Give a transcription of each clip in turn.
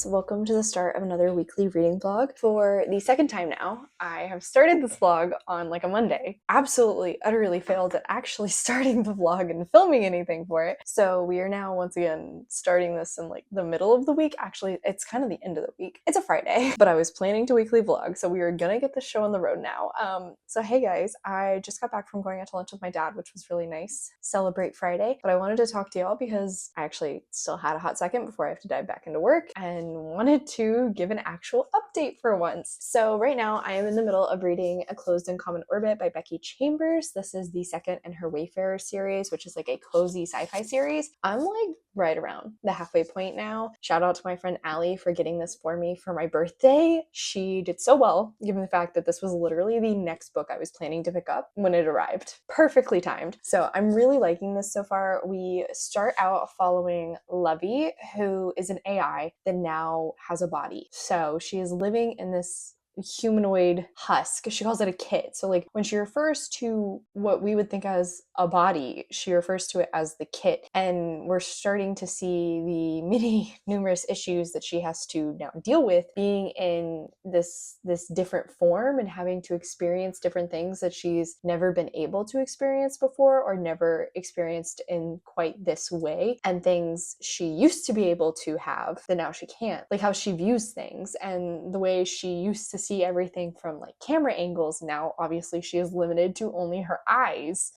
guys, welcome to the start of another weekly reading vlog. For the second time now, I have started this vlog on like a Monday. Absolutely, utterly failed at actually starting the vlog and filming anything for it. So we are now once again starting this in like the middle of the week. Actually, it's kind of the end of the week. It's a Friday, but I was planning to weekly vlog, so we are gonna get the show on the road now. So hey guys, I just got back from going out to lunch with my dad, which was really nice. Celebrate Friday, but I wanted to talk to y'all because I actually still had a hot second before I have to dive back into work and wanted to give an actual update for once. So right now I am in the middle of reading A Closed and Common Orbit by Becky Chambers. This is the second in her Wayfarer series, which is like a cozy sci-fi series. I'm like right around the halfway point now. Shout out to my friend Allie for getting this for me for my birthday. She did so well, given the fact that this was literally the next book I was planning to pick up when it arrived. Perfectly timed. So I'm really liking this so far. We start out following 𝗖cie, who is an AI that now has a body. So she is living in this humanoid husk. She calls it a kit. So like when she refers to what we would think as a body, she refers to it as the kit. And we're starting to see the many numerous issues that she has to now deal with being in this different form and having to experience different things that she's never been able to experience before or never experienced in quite this way, and things she used to be able to have that now she can't, like how she views things and the way she used to see everything from like camera angles. Now obviously she is limited to only her eyes.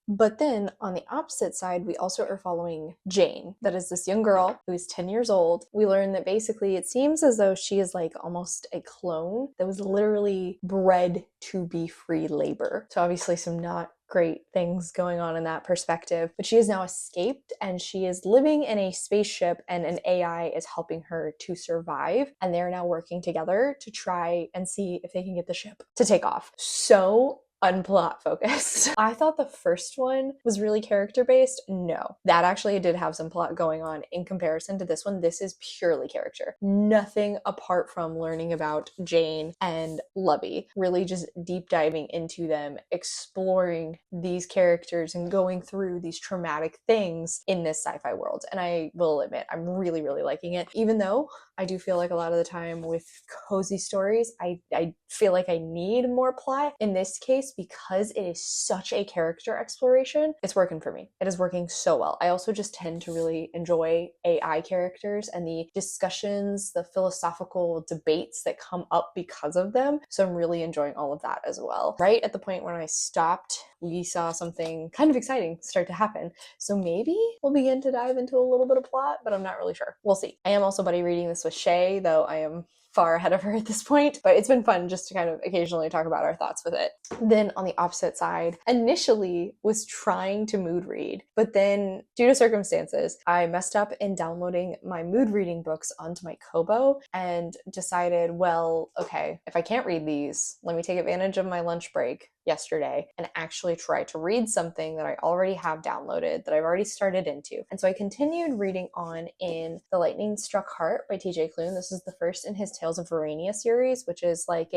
But then on the opposite side, we also are following Jane. That is this young girl who is 10 years old. We learn that basically it seems as though she is like almost a clone that was literally bred to be free labor. So obviously some not great things going on in that perspective, but she has now escaped and she is living in a spaceship and an AI is helping her to survive, and they're now working together to try and see if they can get the ship to take off. So unplot focused. I thought the first one was really character based. No, that actually did have some plot going on in comparison to this one. This is purely character. Nothing apart from learning about Jane and 𝗖cie. Really just deep diving into them, exploring these characters and going through these traumatic things in this sci-fi world. And I will admit, I'm really, really liking it. Even though I do feel like a lot of the time with cozy stories, I feel like I need more plot. In this case, because it is such a character exploration, it's working for me. It is working so well. I also just tend to really enjoy AI characters and the discussions, the philosophical debates that come up because of them. So I'm really enjoying all of that as well. Right at the point when I stopped, we saw something kind of exciting start to happen. So maybe we'll begin to dive into a little bit of plot, but I'm not really sure. We'll see. I am also buddy reading this with 𝗖cie, though I am far ahead of her at this point, but it's been fun just to kind of occasionally talk about our thoughts with it. Then on the opposite side, initially was trying to mood read, but then due to circumstances, I messed up in downloading my mood reading books onto my Kobo and decided, well, okay, if I can't read these, let me take advantage of my lunch break yesterday and actually try to read something that I already have downloaded, that I've already started into. And so I continued reading on in The Lightning Struck Heart by TJ Klune. This is the first in his Tales of Verania series, which is like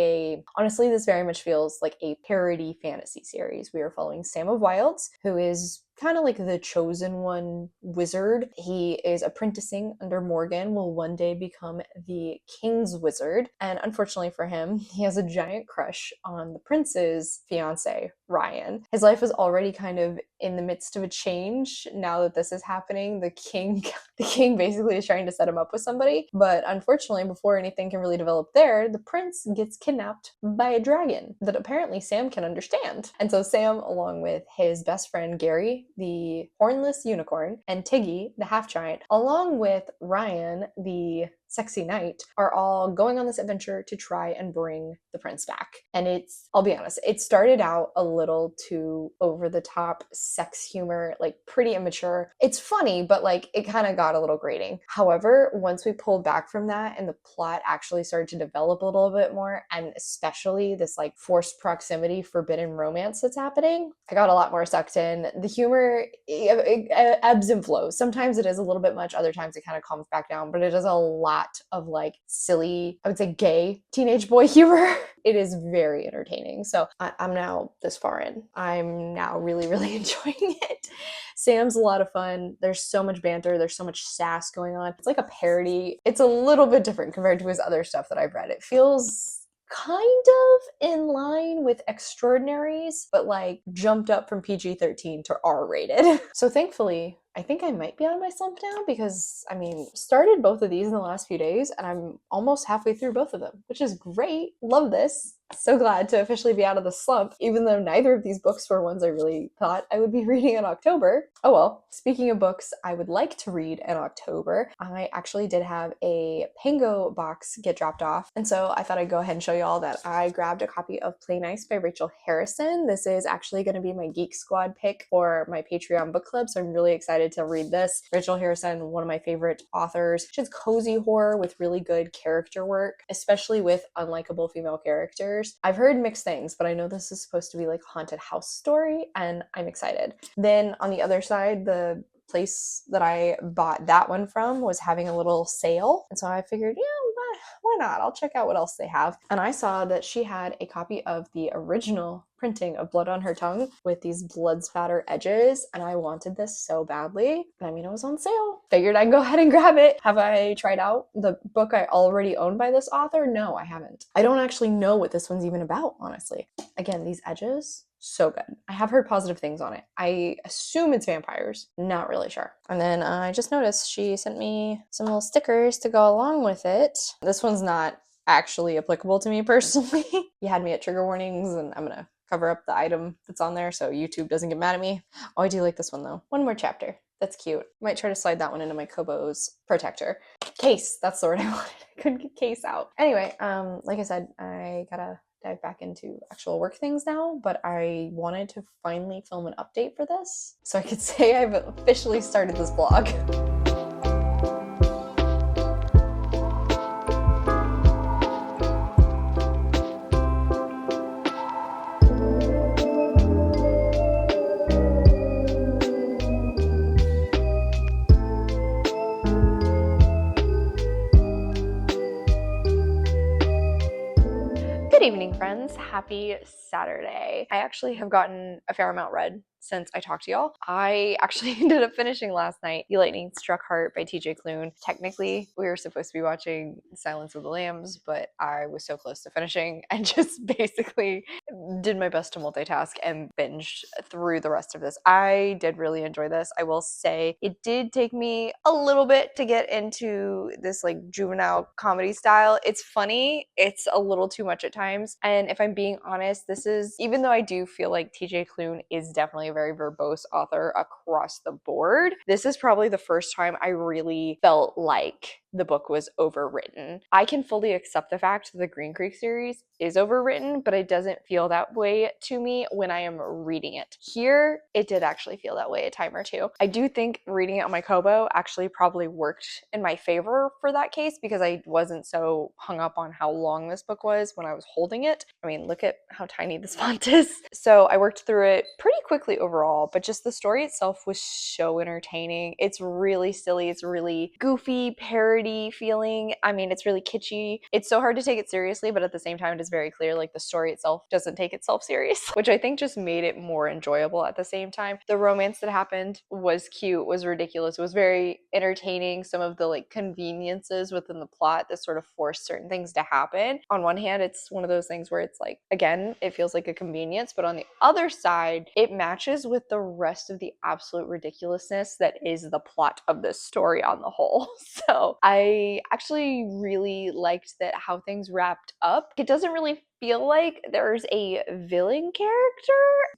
honestly, this very much feels like a parody fantasy series. We are following Sam of Wilds, who is kind of like the chosen one wizard. He is apprenticing under Morgan, will one day become the king's wizard. And unfortunately for him, he has a giant crush on the prince's fiance, Ryan. His life is already kind of in the midst of a change now that this is happening. The king basically is trying to set him up with somebody, but unfortunately, before anything can really develop there, the prince gets kidnapped by a dragon that apparently Sam can understand. And so Sam, along with his best friend Gary, the hornless unicorn, and Tiggy, the half giant, along with Ryan, the sexy knight, are all going on this adventure to try and bring the prince back. And I'll be honest, it started out a little too over the top sex humor, like pretty immature. It's funny, but like it kind of got a little grating. However, once we pulled back from that and the plot actually started to develop a little bit more, and especially this like forced proximity, forbidden romance that's happening, I got a lot more sucked in. The humor, it ebbs and flows. Sometimes it is a little bit much, other times it kind of calms back down, but it is a lot lot of like silly, I would say gay teenage boy humor. It is very entertaining. So I'm now this far in. I'm now really, really enjoying it. Sam's a lot of fun. There's so much banter. There's so much sass going on. It's like a parody. It's a little bit different compared to his other stuff that I've read. It feels kind of in line with Extraordinaries, but like jumped up from PG-13 to R-rated. So thankfully, I think I might be out of my slump now because, I mean, started both of these in the last few days and I'm almost halfway through both of them, which is great. Love this. So glad to officially be out of the slump, even though neither of these books were ones I really thought I would be reading in October. Oh well. Speaking of books I would like to read in October, I actually did have a Pango box get dropped off, and so I thought I'd go ahead and show you all that I grabbed a copy of `𝗖cie by 𝗁 Harrison. This is actually going to be my Geek Squad pick for my Patreon book club, so I'm really excited to read this. 𝗁 Harrison, one of my favorite authors. She's cozy horror with really good character work, especially with unlikable female characters. I've heard mixed things, but I know this is supposed to be like a haunted house story, and I'm excited. Then on the other side, the place that I bought that one from was having a little sale, and so I figured, yeah, why not? I'll check out what else they have. And I saw that she had a copy of the original printing of Blood on Her Tongue with these blood spatter edges, and I wanted this so badly. And I mean, it was on sale. Figured I'd go ahead and grab it. Have I tried out the book I already own by this author? No, I haven't. I don't actually know what this one's even about, honestly. Again, these edges, so good. I have heard positive things on it. I assume it's vampires. Not really sure. And then I just noticed she sent me some little stickers to go along with it. This one's not actually applicable to me personally. You had me at trigger warnings, and I'm gonna cover up the item that's on there so YouTube doesn't get mad at me. Oh, I do like this one though. One more chapter. That's cute. Might try to slide that one into my Kobo's protector. Case, that's the word I wanted. I couldn't get case out. Anyway, like I said, I gotta dive back into actual work things now, but I wanted to finally film an update for this so I could say I've officially started this vlog. Good evening, friends. Happy Saturday. I actually have gotten a fair amount read since I talked to y'all. I actually ended up finishing last night `The Lightning Struck Heart by T.J. Klune. Technically, we were supposed to be watching `Silence of the Lambs, but I was so close to finishing and just basically did my best to multitask and binged through the rest of this. I did really enjoy this. I will say it did take me a little bit to get into this like juvenile comedy style. It's funny. It's a little too much at times. And if I'm being honest, this is, even though I do feel like T.J. Klune is definitely a very verbose author across the board, this is probably the first time I really felt like the book was overwritten. I can fully accept the fact that the Green Creek series is overwritten, but it doesn't feel that way to me when I am reading it. Here, it did actually feel that way a time or two. I do think reading it on my Kobo actually probably worked in my favor for that case because I wasn't so hung up on how long this book was when I was holding it. I mean, look at how tiny this font is. So I worked through it pretty quickly overall, but just the story itself was so entertaining. It's really silly. It's really goofy, parody feeling. I mean, it's really kitschy. It's so hard to take it seriously, but at the same time, it is very clear like the story itself doesn't take itself serious, which I think just made it more enjoyable at the same time. The romance that happened was cute, was ridiculous, was very entertaining. Some of the like conveniences within the plot that sort of forced certain things to happen. On one hand, it's one of those things where it's like, again, it feels like a convenience, but on the other side, it matches with the rest of the absolute ridiculousness that is the plot of this story on the whole. So I actually really liked that how things wrapped up. It doesn't really feel like there's a villain character.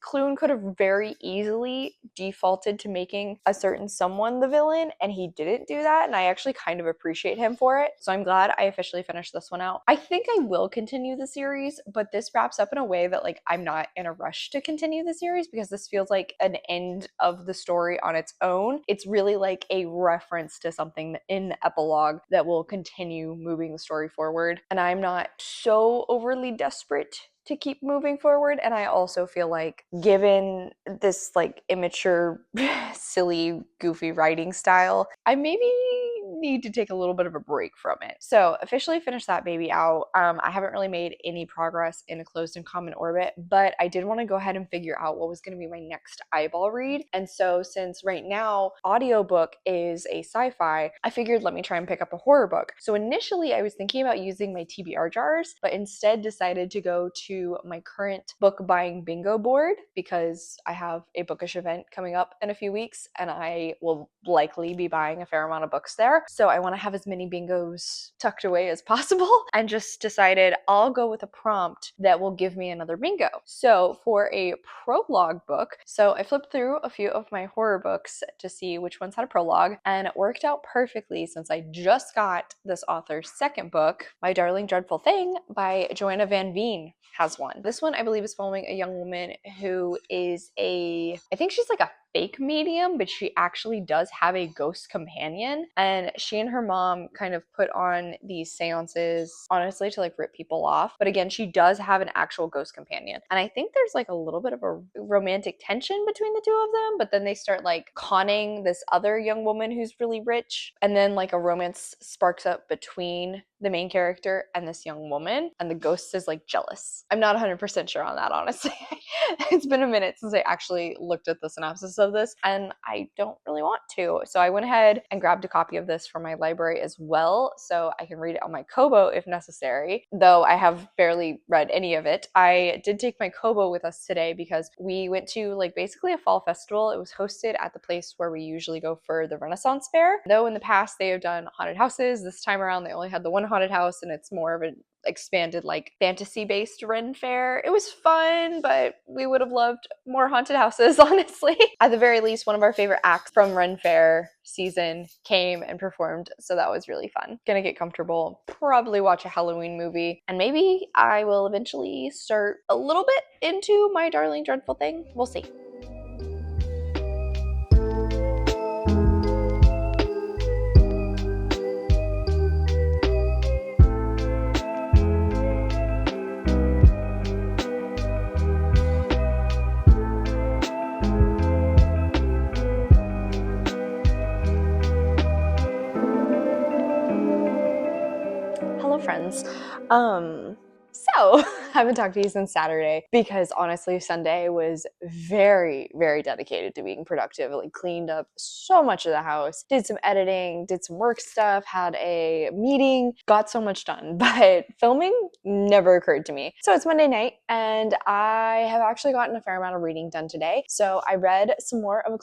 Klune could have very easily defaulted to making a certain someone the villain, and he didn't do that, and I actually kind of appreciate him for it. So I'm glad I officially finished this one out. I think I will continue the series, but this wraps up in a way that like I'm not in a rush to continue the series because this feels like an end of the story on its own. It's really like a reference to something in the epilogue that will continue moving the story forward, and I'm not so overly desperate to keep moving forward. And I also feel like given this like immature silly goofy writing style, I maybe need to take a little bit of a break from it. So officially finished that baby out. I haven't really made any progress in A Closed and Common Orbit, but I did want to go ahead and figure out what was going to be my next eyeball read. And so since right now audiobook is a sci-fi, I figured let me try and pick up a horror book. So initially I was thinking about using my TBR jars, but instead decided to go to my current book buying bingo board because I have a bookish event coming up in a few weeks and I will likely be buying a fair amount of books there. So I want to have as many bingos tucked away as possible and just decided I'll go with a prompt that will give me another bingo. So for a prologue book, so I flipped through a few of my horror books to see which ones had a prologue, and it worked out perfectly since I just got this author's second book, My Darling Dreadful Thing by Joanna Van Veen has one. This one I believe is following a young woman who is I think she's like a fake medium, but she actually does have a ghost companion, and she and her mom kind of put on these seances honestly to like rip people off, but again she does have an actual ghost companion, and I think there's like a little bit of a romantic tension between the two of them, but then they start like conning this other young woman who's really rich, and then like a romance sparks up between the main character and this young woman, and the ghost is like jealous. I'm not 100% sure on that, honestly. It's been a minute since I actually looked at the synopsis of this, and I don't really want to. So I went ahead and grabbed a copy of this from my library as well, so I can read it on my Kobo if necessary, though I have barely read any of it. I did take my Kobo with us today because we went to like basically a fall festival. It was hosted at the place where we usually go for the Renaissance Fair. Though in the past they have done haunted houses, this time around they only had the one haunted house, and it's more of an expanded like fantasy-based Ren fair. It was fun, but we would have loved more haunted houses, honestly. At the very least, one of our favorite acts from Ren fair season came and performed, so that was really fun. Gonna get comfortable, probably watch a Halloween movie, and maybe I will eventually start a little bit into My Darling Dreadful Thing. We'll see. Friends. So I haven't talked to you since Saturday because honestly Sunday was very, very dedicated to being productive. Like cleaned up so much of the house, did some editing, did some work stuff, had a meeting, got so much done, but filming never occurred to me. So it's Monday night and I have actually gotten a fair amount of reading done today. So I read some more of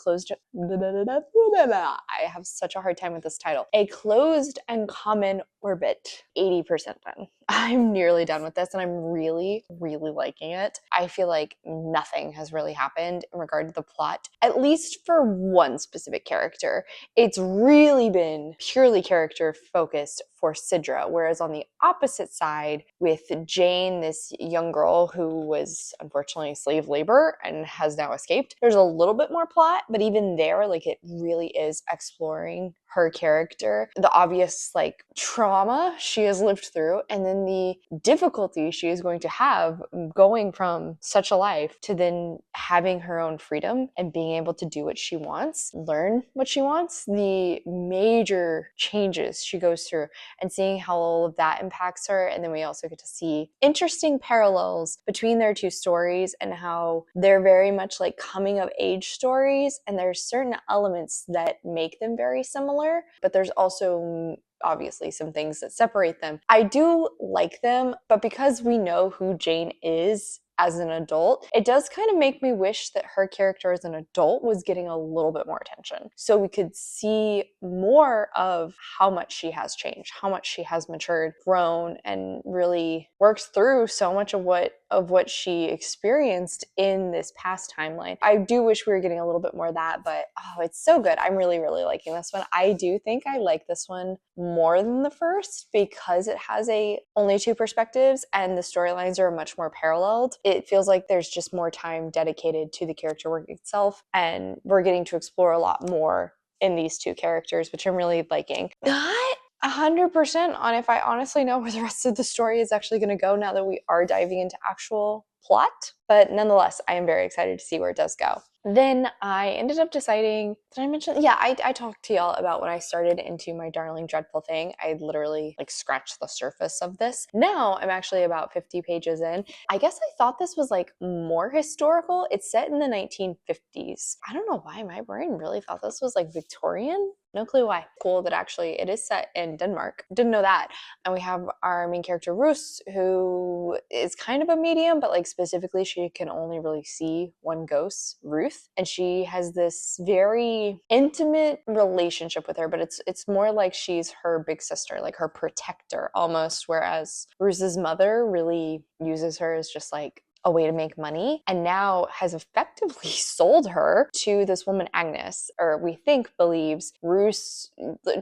I have such a hard time with this title. A Closed and Common Orbit. 80% done. I'm nearly done with this and I'm really, really liking it. I feel like nothing has really happened in regard to the plot, at least for one specific character. It's really been purely character focused for Sidra, whereas on the opposite side with Jane, this young girl who was unfortunately slave labor and has now escaped, there's a little bit more plot, but even there, like it really is exploring her character, the obvious like trauma she has lived through, and then the difficulty she is going to have going from such a life to then having her own freedom and being able to do what she wants, learn what she wants, the major changes she goes through, and seeing how all of that impacts her. And then we also get to see interesting parallels between their two stories and how they're very much like coming of age stories, and there's certain elements that make them very similar, but there's also obviously some things that separate them. I do like them, but because we know who Jane is as an adult, it does kind of make me wish that her character as an adult was getting a little bit more attention, so we could see more of how much she has changed, how much she has matured, grown, and really works through so much of what she experienced in this past timeline. I do wish we were getting a little bit more of that, but oh, it's so good. I'm really, really liking this one. I do think I like this one more than the first because it has only two perspectives and the storylines are much more paralleled. It feels like there's just more time dedicated to the character work itself, and we're getting to explore a lot more in these two characters, which I'm really liking. Not 100% on if I honestly know where the rest of the story is actually going to go now that we are diving into actual plot, But nonetheless, I am very excited to see where it does go. Then I ended up deciding, did I mention? Yeah, I talked to y'all about when I started into my Darling Dreadful thing. I literally like scratched the surface of this. Now I'm actually about 50 pages in. I guess I thought this was like more historical. It's set in the 1950s. I don't know why my brain really thought this was like Victorian. No clue why. Cool that actually it is set in Denmark. Didn't know that. And we have our main character, Roos, who is kind of a medium, but like specifically she can only really see one ghost, Ruth. And she has this very intimate relationship with her, but it's more like she's her big sister, like her protector almost, whereas Roos's mother really uses her as just like a way to make money, and now has effectively sold her to this woman Agnes, or we think believes Roos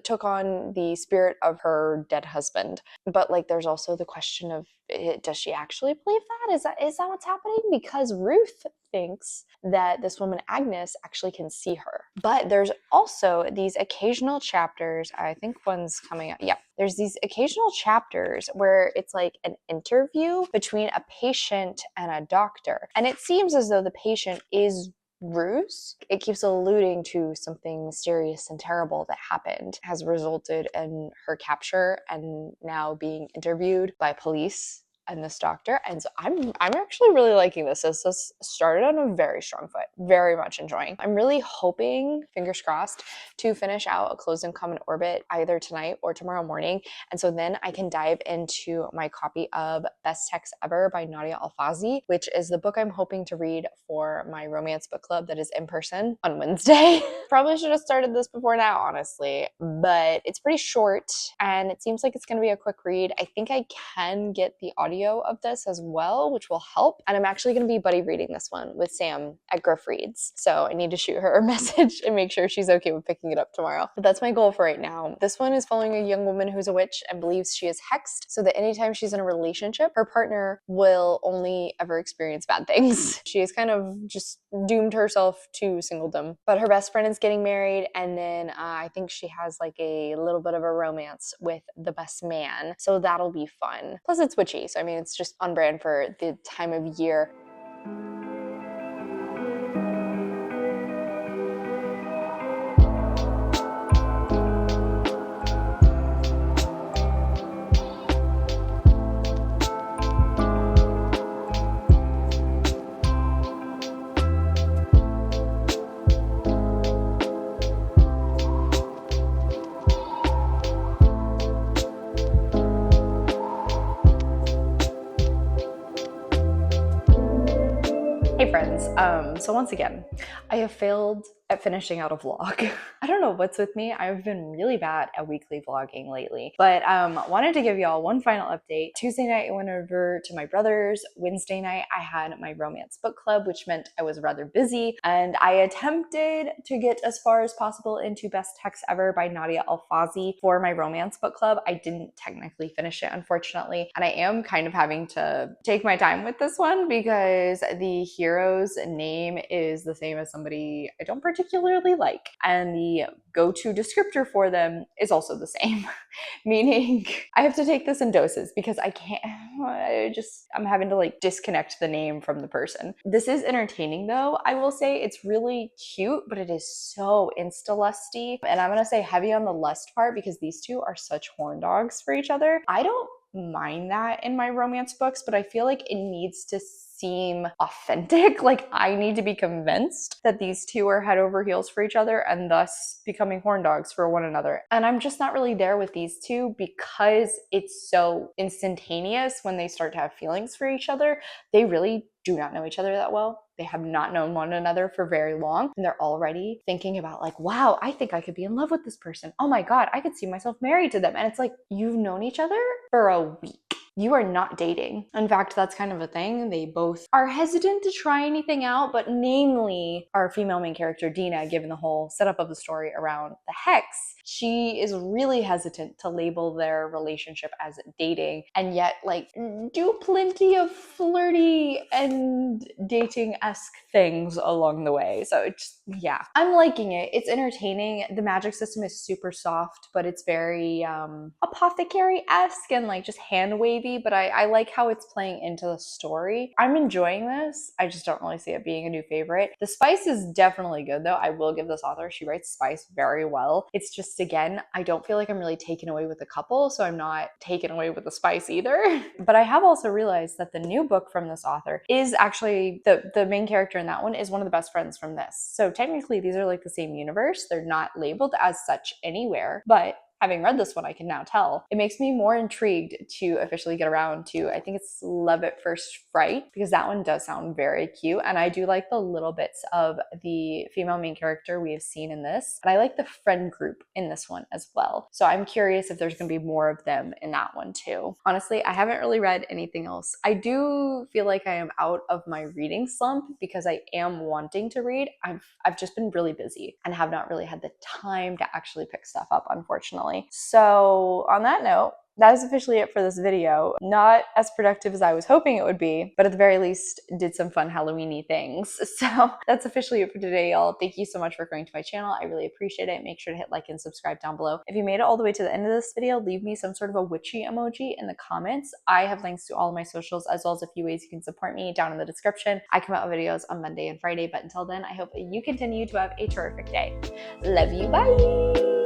took on the spirit of her dead husband. But like there's also the question of, does she actually believe that? Is that what's happening? Because Ruth thinks that this woman Agnes actually can see her. But there's also these occasional chapters, I think one's coming up. Yeah, there's these occasional chapters where it's like an interview between a patient and a doctor. And it seems as though the patient is Roos. It keeps alluding to something mysterious and terrible that happened, has resulted in her capture and now being interviewed by police and this doctor. And so I'm actually really liking this. This started on a very strong foot. Very much enjoying. I'm really hoping, fingers crossed, to finish out A Closed and Common Orbit either tonight or tomorrow morning. And so then I can dive into my copy of Best Text Ever by Nadia Alfazi, which is the book I'm hoping to read for my romance book club that is in person on Wednesday. Probably should have started this before now, honestly, but it's pretty short and it seems like it's going to be a quick read. I think I can get the audio of this as well, which will help. And I'm actually going to be buddy reading this one with Sam at Griff Reads. So I need to shoot her a message and make sure she's okay with picking it up tomorrow. But that's my goal for right now. This one is following a young woman who's a witch and believes she is hexed, so that anytime she's in a relationship, her partner will only ever experience bad things. She has kind of just doomed herself to singledom. But her best friend is getting married, and then I think she has like a little bit of a romance with the best man. So that'll be fun. Plus it's witchy, so I mean, it's just on brand for the time of year. Hey friends, so once again, I have failed at finishing out a vlog. I don't know what's with me. I've been really bad at weekly vlogging lately, but wanted to give y'all one final update. Tuesday night I went over to my brother's. Wednesday night I had my romance book club, which meant I was rather busy, and I attempted to get as far as possible into Best Text Ever by Nadia Alfazi for my romance book club. I didn't technically finish it, unfortunately, and I am kind of having to take my time with this one because the hero's name is the same as somebody I don't particularly like, and the go-to descriptor for them is also the same, meaning I have to take this in doses because I can't, I'm having to like disconnect the name from the person. This is entertaining though, I will say. It's really cute, but it is so insta-lusty, and I'm gonna say heavy on the lust part because these two are such horn dogs for each other. I don't mind that in my romance books, but I feel like it needs to seem authentic. Like I need to be convinced that these two are head over heels for each other and thus becoming horn dogs for one another. And I'm just not really there with these two because it's so instantaneous when they start to have feelings for each other. They really do not know each other that well. They have not known one another for very long, and they're already thinking about like, wow, I think I could be in love with this person. Oh my God, I could see myself married to them. And it's like, you've known each other for a week. You are not dating. In fact, that's kind of a thing. They both are hesitant to try anything out, but namely our female main character, Dina, given the whole setup of the story around the hex, she is really hesitant to label their relationship as dating, and yet like do plenty of flirty and dating-esque things along the way. So it's, yeah, I'm liking it. It's entertaining. The magic system is super soft, but it's very apothecary-esque and like just hand-wavy goofy, but I like how it's playing into the story. I'm enjoying this. I just don't really see it being a new favorite. The spice is definitely good though. I will give this author, she writes spice very well. It's just, again, I don't feel like I'm really taken away with the couple, so I'm not taken away with the spice either. But I have also realized that the new book from this author is actually, the main character in that one is one of the best friends from this. So technically these are like the same universe. They're not labeled as such anywhere, but having read this one, I can now tell. It makes me more intrigued to officially get around to, I think it's Love at First Fright, because that one does sound very cute. And I do like the little bits of the female main character we have seen in this. And I like the friend group in this one as well. So I'm curious if there's gonna be more of them in that one too. Honestly, I haven't really read anything else. I do feel like I am out of my reading slump because I am wanting to read. I've just been really busy and have not really had the time to actually pick stuff up, unfortunately. So on that note, that is officially it for this video. Not as productive as I was hoping it would be, but at the very least did some fun Halloween-y things. So that's officially it for today, y'all. Thank you so much for going to my channel. I really appreciate it. Make sure to hit like and subscribe down below. If you made it all the way to the end of this video, leave me some sort of a witchy emoji in the comments. I have links to all of my socials as well as a few ways you can support me down in the description. I come out with videos on Monday and Friday, but until then, I hope you continue to have a terrific day. Love you, bye!